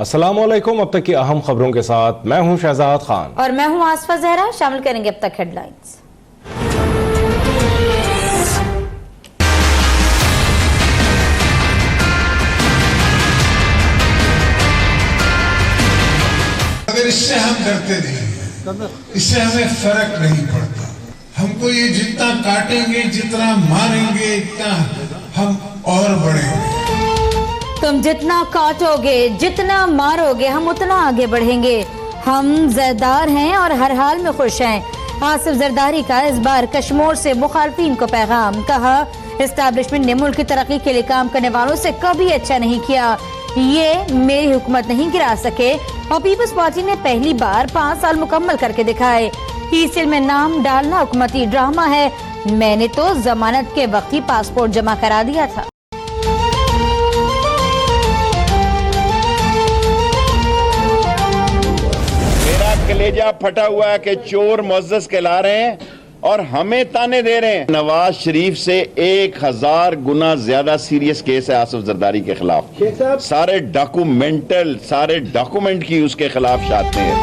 अस्सलामुअलैकुम। अब तक की अहम खबरों के साथ मैं हूं शहजाद खान और मैं हूं आसफा जहरा। शामिल करेंगे अब तक हेडलाइंस। अगर इससे हम डरते नहीं, इससे हमें फर्क नहीं पड़ता। हमको ये जितना काटेंगे, जितना मारेंगे, इतना हम और बढ़ेंगे। तुम जितना काटोगे, जितना मारोगे, हम उतना आगे बढ़ेंगे। हम जरदार हैं और हर हाल में खुश हैं। आसिफ जरदारी का इस बार कश्मीर से मुखालफिन को पैगाम। कहा, एस्टैब्लिशमेंट ने मुल्क की तरक्की के लिए काम करने वालों से कभी अच्छा नहीं किया। ये मेरी हुकूमत नहीं गिरा सके। और पीपल्स पार्टी ने पहली बार 5 साल मुकम्मल करके दिखाए। ईसीएल में नाम डालना हुकूमती ड्रामा है। मैंने तो जमानत के वक्त ही पासपोर्ट जमा करा दिया था। मेरा कलेजा फटा हुआ है कि चोर मुअज़्ज़ज़ कहला रहे हैं और हमें ताने दे रहे हैं। नवाज शरीफ से 1000 गुना ज्यादा सीरियस केस है आसिफ जरदारी के खिलाफ। सारे डॉक्यूमेंट की उसके खिलाफ शाते हैं।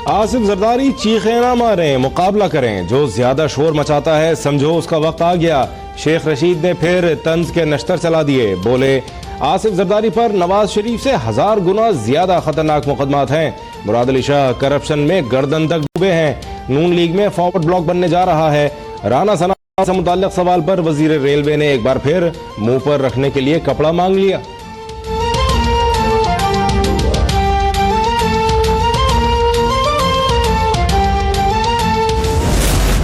आसिफ जरदारी चीखें ना मारें, मुकाबला करें। जो ज्यादा शोर मचाता है समझो उसका वक्त आ गया। शेख रशीद ने फिर तंज के नश्तर चला दिए। बोले, आसिफ जरदारी पर नवाज शरीफ से 1000 गुना ज्यादा खतरनाक मुकदमात हैं। मुराद अली शाह करप्शन में गर्दन तक डूबे हैं। नून लीग में फॉरवर्ड ब्लॉक बनने जा रहा है। राना सना से मुताल्लिक सवाल पर वजीर रेलवे ने एक बार फिर मुंह पर रखने के लिए कपड़ा मांग लिया।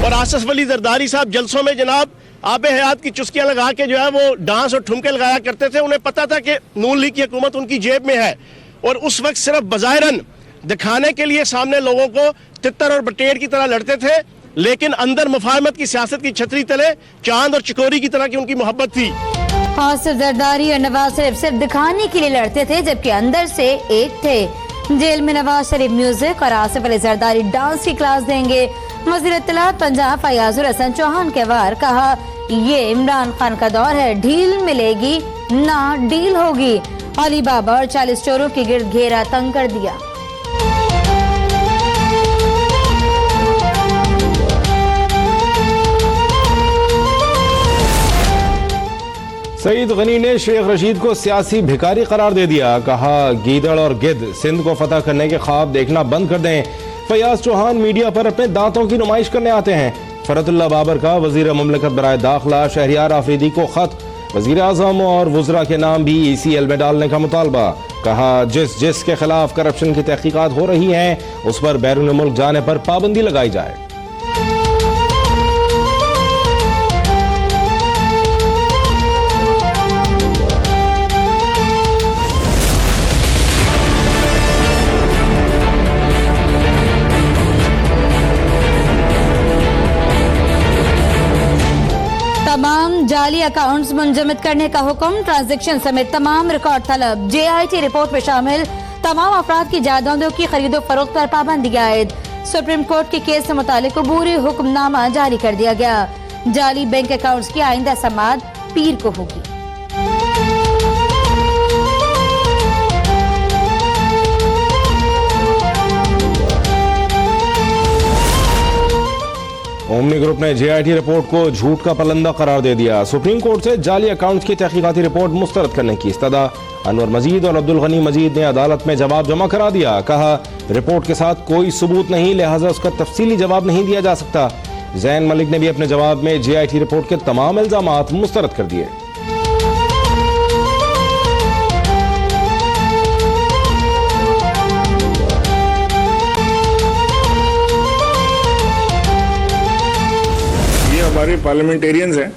और आसिफ अली जरदारी साहब जलसों में जनाब आबे हयात की चुस्कियां लगा के जो है वो डांस और ठुमके लगाया करते थे। उन्हें पता था कि नून लीग की हुकूमत उनकी जेब में है और उस वक्त सिर्फ बज़ाहिरन दिखाने के लिए सामने लोगों को तितर और बटेर की तरह लड़ते थे, लेकिन अंदर मुफाहमत की सियासत की छतरी तले चांद और चिकोरी की तरह की उनकी मोहब्बत थी। आसिफ जरदारी और नवाज शरीफ सिर्फ दिखाने के लिए लड़ते थे, जबकि अंदर से एक थे। जेल में नवाज शरीफ म्यूजिक और आसिफ अली जरदारी डांस की क्लास देंगे। वज़ीर इत्तलात पंजाब फयाजुर हसन चौहान के वार। कहा, ये इमरान खान का दौर है, ढील मिलेगी ना डील होगी। अली बाबा और 40 चोरों के गिर्द घेरा तंग कर दिया। सईद गनी ने शेख रशीद को सियासी भिखारी करार दे दिया। कहा, गीदड़ और गिद्ध सिंध को फतह करने के ख्वाब देखना बंद कर दें। फयाज चौहान मीडिया पर अपने दांतों की नुमाइश करने आते हैं। फरतुल्लाह बाबर का वजीर मुमलिकत बराए दाखिला शहरियार आफरीदी को खत। वजीर आजम और वुज़रा के नाम भी ECL में डालने का मुतालबा। कहा, जिसके खिलाफ करप्शन की तहकीकात हो रही हैं उस पर बैरून मुल्क जाने पर पाबंदी लगाई जाए। तमाम जाली अकाउंट्स मुंजमद करने का हुक्म। ट्रांजैक्शन समेत तमाम रिकॉर्ड तलब। JIT रिपोर्ट में शामिल तमाम अफराद की जायदादों की खरीदो फरोख्त पर पाबंदी आयद। सुप्रीम कोर्ट के केस से मुतालिक अबूरी हुक्मनामा जारी कर दिया गया। जाली बैंक अकाउंट्स की आइंदा समाअत पीर को होगी। ओमनी ग्रुप ने JIT रिपोर्ट को झूठ का पलंदा करार दे दिया। सुप्रीम कोर्ट से जाली अकाउंट्स की तहकीकाती रिपोर्ट मुस्तरद करने की इस्तदा। अनवर मजीद और अब्दुल गनी मजीद ने अदालत में जवाब जमा करा दिया। कहा, रिपोर्ट के साथ कोई सबूत नहीं, लिहाजा उसका तफसीली जवाब नहीं दिया जा सकता। जैन मलिक ने भी अपने जवाब में JIT रिपोर्ट के तमाम इल्जामात मुस्तरद कर दिए। हमारे पार्लियामेंटेरियंस हैं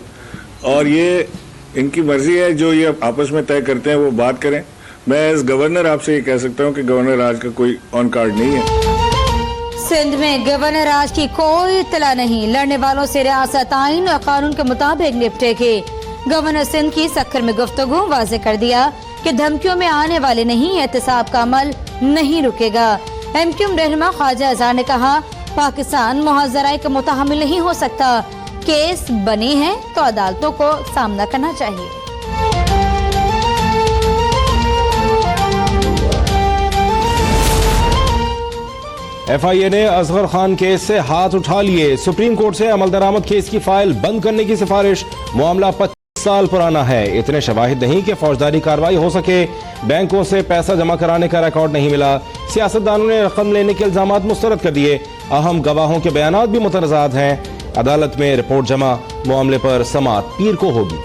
और ये इनकी मर्जी है, जो ये आपस में तय करते हैं वो बात करें। मैं एज गवर्नर आपसे ये कह सकता हूँ कि गवर्नर राज का कोई ऑन कार्ड नहीं है। सिंध में गवर्नर राज की कोई इत्तला नहीं। लड़ने वालों से रियासत आइन और कानून के मुताबिक निपटेगी। गवर्नर सिंध की सक्खर में गुफ्तगू वाज़ेह कर दिया कि धमकियों में आने वाले नहीं, एहतसाब का अमल नहीं रुकेगा। MQ रहनुमा ख्वाजा अज़हर ने कहा, पाकिस्तान मुहाज़राए का मुतहम्मिल नहीं हो सकता। केस बने हैं तो अदालतों को सामना करना चाहिए। FIA ने असगर खान केस से हाथ उठा लिए। सुप्रीम कोर्ट से अमल दरामद केस की फाइल बंद करने की सिफारिश। मामला 25 साल पुराना है। इतने शवाहिद नहीं कि फौजदारी कार्रवाई हो सके। बैंकों से पैसा जमा कराने का रिकॉर्ड नहीं मिला। सियासतदानों ने रकम लेने के इल्जामात मुस्तरद कर दिए। अहम गवाहों के बयानात भी मुतनज़ात हैं। अदालत में रिपोर्ट जमा। मामले पर समाअत पीर को होगी।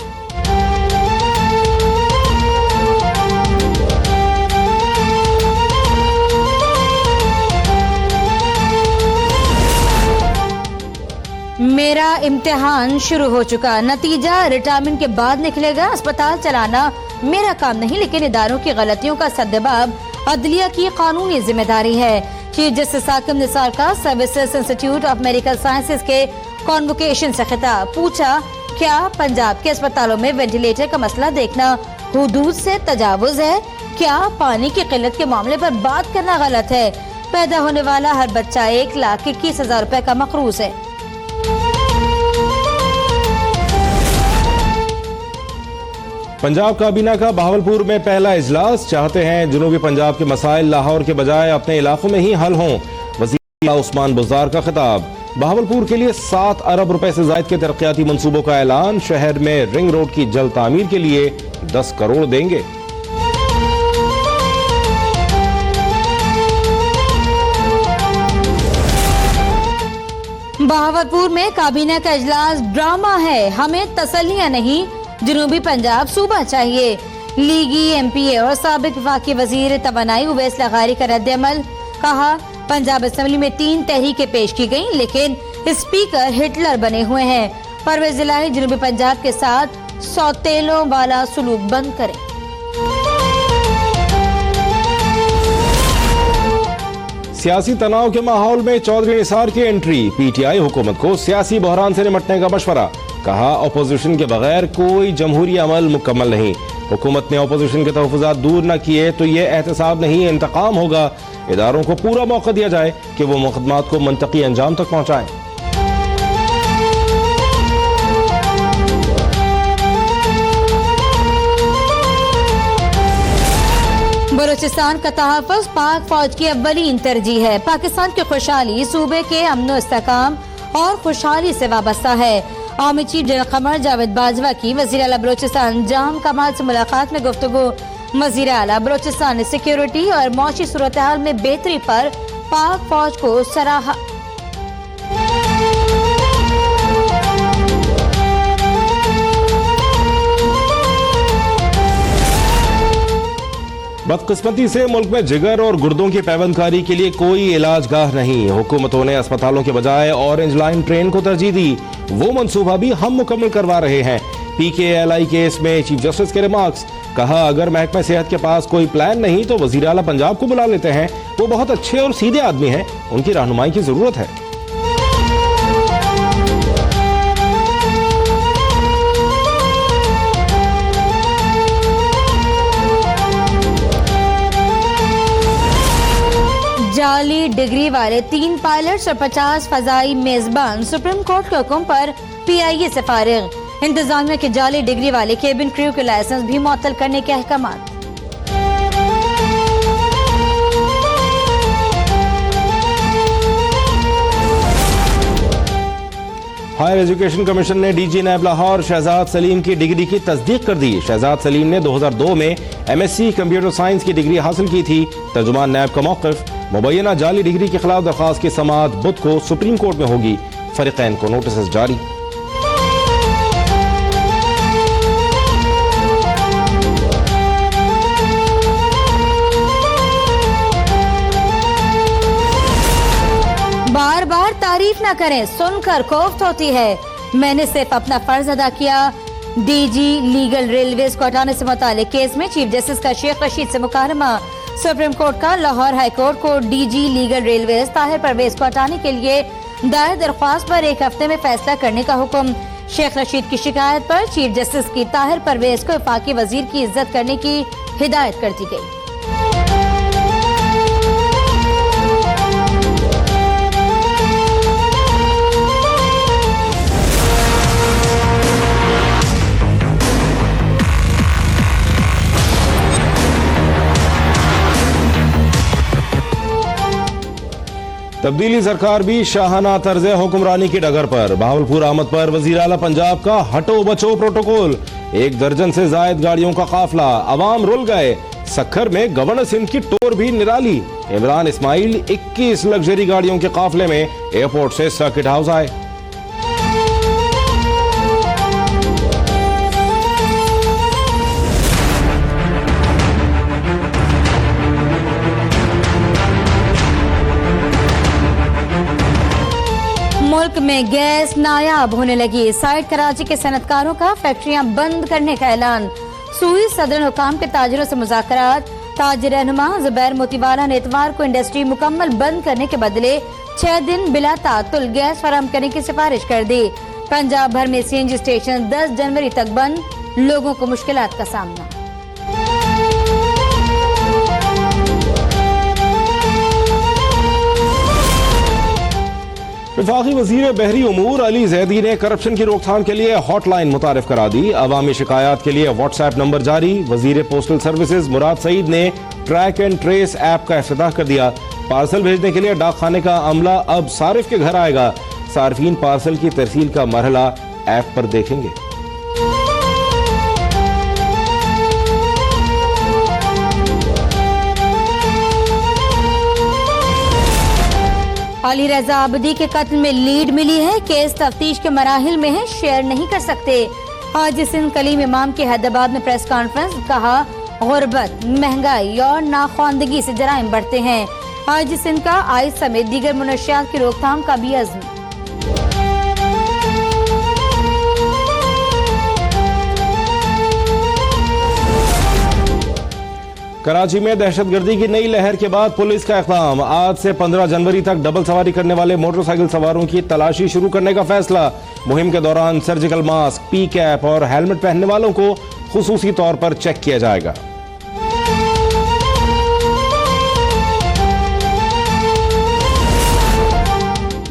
मेरा इम्तिहान शुरू हो चुका। नतीजा रिटायरमेंट के बाद निकलेगा। अस्पताल चलाना मेरा काम नहीं, लेकिन इदारों की गलतियों का सद्देबाब अदलिया की कानूनी जिम्मेदारी है। चीफ जस्टिस साकिब निसार का services institute of medical sciences के कॉन्वोकेशन से खिताब। पूछा, क्या पंजाब के अस्पतालों में वेंटिलेटर का मसला देखना हुदूद से तजावुज है? क्या पानी की किल्लत के मामले पर बात करना गलत है? पैदा होने वाला हर बच्चा 1,21,000 रुपए का मकरूज है। पंजाब काबीना का बहावलपुर में पहला इजलास। चाहते हैं जनूबी पंजाब के मसाइल लाहौर के बजाय अपने इलाकों में ही हल हों। वज़ीर उस्मान बुज़दार का खिताब। बहावलपुर के लिए 7 अरब रुपए से ज़ायद के तरक्याती मंसूबों का ऐलान। शहर में रिंग रोड की जल्द तामीर के लिए 10 करोड़ देंगे। बहावलपुर में काबीना का इजलास ड्रामा है। हमें तसल्लियां नहीं, जनूबी पंजाब सूबा चाहिए। लीगी MPA और साबिक वफाकी वजीर तवानाई उवैस लगारी का रद्द-ए-अमल। कहा, पंजाब असेंबली में 3 तहरीकें पेश की गईं, लेकिन स्पीकर हिटलर बने हुए हैं। परवेज इलाही जनूबी पंजाब के साथ सौतेलों वाला सलूक बंद करें। सियासी तनाव के माहौल में चौधरी निसार की एंट्री। PTI हुकूमत को सियासी बहरान से निपटने का मशवरा। कहा, अपोजिशन के बगैर कोई जमहूरी अमल मुकम्मल नहीं। हुकूमत ने अपोजिशन के तहफ़्फ़ुज़ात दूर न किए तो ये एहतसाब नहीं, इंतकाम होगा। इदारों को पूरा मौका दिया जाए कि वो मुकदमात को मंतकी अंजाम तक पहुँचाएं। बलूचिस्तान का तहफ़्फ़ुज़ पाक फौज की अव्वलीन तरजीह है। पाकिस्तान की खुशहाली सूबे के अमन इस्तेहकाम और खुशहाली से वाबस्ता है। Army chief general Qamar Javed Bajwa की वज़ीर आला बलूचिस्तान जाम कमाल से मुलाकात में गुफ्तगू। वज़ीर आला बलूचिस्तान ने सिक्योरिटी और मौशी सूरत हाल में बेहतरी पर पाक फौज को सराहा। बदकिस्मती से मुल्क में जिगर और गुर्दों की पैवंदकारी के लिए कोई इलाजगाह नहीं। हुकूमतों ने अस्पतालों के बजाय ऑरेंज लाइन ट्रेन को तरजीह दी। वो मंसूबा भी हम मुकम्मल करवा रहे हैं। PKLI केस में चीफ जस्टिस के रिमार्क्स। कहा, अगर महकमा सेहत के पास कोई प्लान नहीं तो वज़ीर आला पंजाब को बुला लेते हैं। वो बहुत अच्छे और सीधे आदमी हैं, उनकी रहनुमाई की जरूरत है। जाली डिग्री वाले 3 पायलट्स और 50 फजाई मेजबान सुप्रीम कोर्ट के हुक्म पर PIA से फारिग। इंतजामिया के जाली डिग्री वाले केबिन क्रू के लाइसेंस भी मुअत्तल करने के अहकामात। हायर एजुकेशन कमीशन ने DG नैब लाहौर शहजाद सलीम की डिग्री की तस्दीक कर दी। शहजाद सलीम ने 2002 में MSc कंप्यूटर साइंस की डिग्री हासिल की थी। तर्जुमान नैब का मौक़िफ़, मुबैना जाली डिग्री के खिलाफ दरख्वास्त की समाअत बुध को सुप्रीम कोर्ट में होगी। फरीक़ैन को नोटिस जारी। बार बार तारीफ न करें, सुनकर कोफ्त होती है। मैंने सिर्फ अपना फर्ज अदा किया। DG लीगल रेलवेज को हटाने से मुतालिक केस में चीफ जस्टिस का शेख रशीद से मुकारमा। सुप्रीम कोर्ट का लाहौर हाई कोर्ट को DG legal railways Tahir Parvez को हटाने के लिए दायर दरख्वास्त पर 1 हफ्ते में फैसला करने का हुक्म। शेख रशीद की शिकायत पर चीफ जस्टिस की ताहिर परवेज को वफाकी वजीर की इज्जत करने की हिदायत कर दी गई। तब्दीली सरकार भी शाहाना तर्ज हुक्मरानी की डगर पर। बहावलपुर आमद पर वजीर आला पंजाब का हटो बचो प्रोटोकॉल। 1 दर्जन से जायद गाड़ियों का काफिला, अवाम रुल गए। सक्खर में गवर्नर सिंध की टोर भी निराली। इमरान इस्माइल 21 लग्जरी गाड़ियों के काफिले में एयरपोर्ट से सर्किट हाउस आए। मुल्क में गैस नायाब होने लगी। साइड कराची के सनतकारों का फैक्ट्रियां बंद करने का ऐलान। सूई सदर हुकाम के ताजरों से मुज़ाकरात। ताज रहनुमा जुबैर मोतीवाला ने इतवार को इंडस्ट्री मुकम्मल बंद करने के बदले 6 दिन बिला तातुल गैस फराहम करने की सिफारिश कर दी। पंजाब भर में CNG स्टेशन 10 जनवरी तक बंद, लोगों को मुश्किलात का सामना। वफाकी वजीर बहरी उमूर अली जैदी ने करप्शन की रोकथाम के लिए हॉटलाइन मुतारिफ करा दी। अवामी शिकायत के लिए व्हाट्सएप नंबर जारी। वजीर पोस्टल सर्विसेज मुराद सईद ने ट्रैक एंड ट्रेस ऐप का इफ्तिताह कर दिया। पार्सल भेजने के लिए डाक खाने का अमला अब सारिफ के घर आएगा। सार्फिन पार्सल की तरसील का मरहला ऐप पर देखेंगे। अली रजा आबदी के कत्ल में लीड मिली है। केस तफ्तीश के मराहिल में है, शेयर नहीं कर सकते। आज सिंध कलीम इमाम के हैदराबाद में प्रेस कॉन्फ्रेंस, कहा गुर्बत, महंगाई और नाख्वानदगी से जराइम बढ़ते हैं। आज सिंध का आइस समेत दीगर मुनशियात की रोकथाम का भी अज़्म। कराची में दहशतगर्दी की नई लहर के बाद पुलिस का इक़दाम। आज से 15 जनवरी तक डबल सवारी करने वाले मोटरसाइकिल सवारों की तलाशी शुरू करने का फैसला। मुहिम के दौरान सर्जिकल मास्क, पी कैप और हेलमेट पहनने वालों को खुसूसी तौर पर चेक किया जाएगा।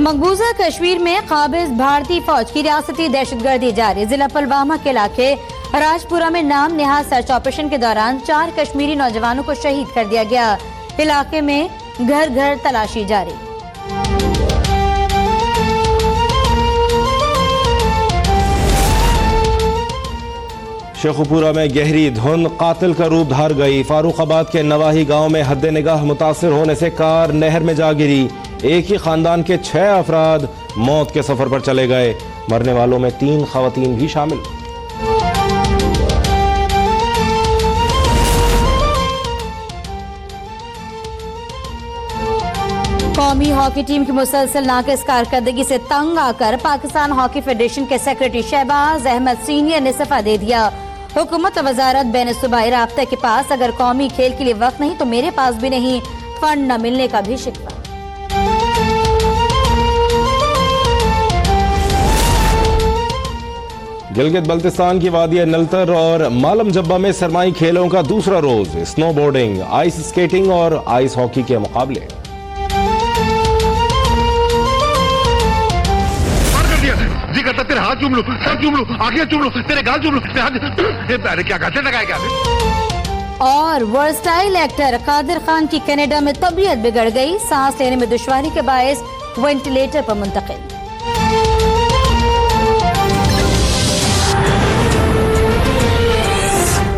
मकबूजा कश्मीर में काबिज भारतीय फौज की रियासती दहशतगर्दी जारी। जिला पुलवामा के इलाके राजपुरा में नाम नेहाद सर्च ऑपरेशन के दौरान 4 कश्मीरी नौजवानों को शहीद कर दिया गया। इलाके में घर घर तलाशी जारी। शेखुपुरा में गहरी धुंध कातिल का रूप धार गई। फारूखाबाद के नवाही गांव में हद निगाह मुतासिर होने से कार नहर में जा गिरी। एक ही खानदान के 6 अफराद मौत के सफर पर चले गए। मरने वालों में 3 खवातीन भी शामिल। कौमी हॉकी टीम की मुसलसल नाकिस कारकर्दगी से तंग आकर पाकिस्तान हॉकी फेडरेशन के सेक्रेटरी शहबाज अहमद सीनियर ने इस्तीफा दे दिया। हुकूमत वजारत बैन सूबाई राब्ता के पास अगर कौमी खेल के लिए वक्त नहीं तो मेरे पास भी नहीं, फंड न मिलने का भी शिकवा। गिलगित बल्तिस्तान की वादिया नलतर और मालम जब्बा में सरमाई खेलों का दूसरा रोज। स्नो बोर्डिंग, आइस स्केटिंग और आइस हॉकी के मुकाबले। जी करता तेरे हाथ चूम लूं, सर चूम लूं, आंखें चूम लूं, तेरे गाल चूम लूं, तेरे हाथ, अरे क्या गाते लगाए क्या। और वर्सटाइल एक्टर कादिर खान की कनाडा में तबीयत बिगड़ गई। सांस लेने में दुश्वारी के बायस वेंटिलेटर पर मुंतकिल।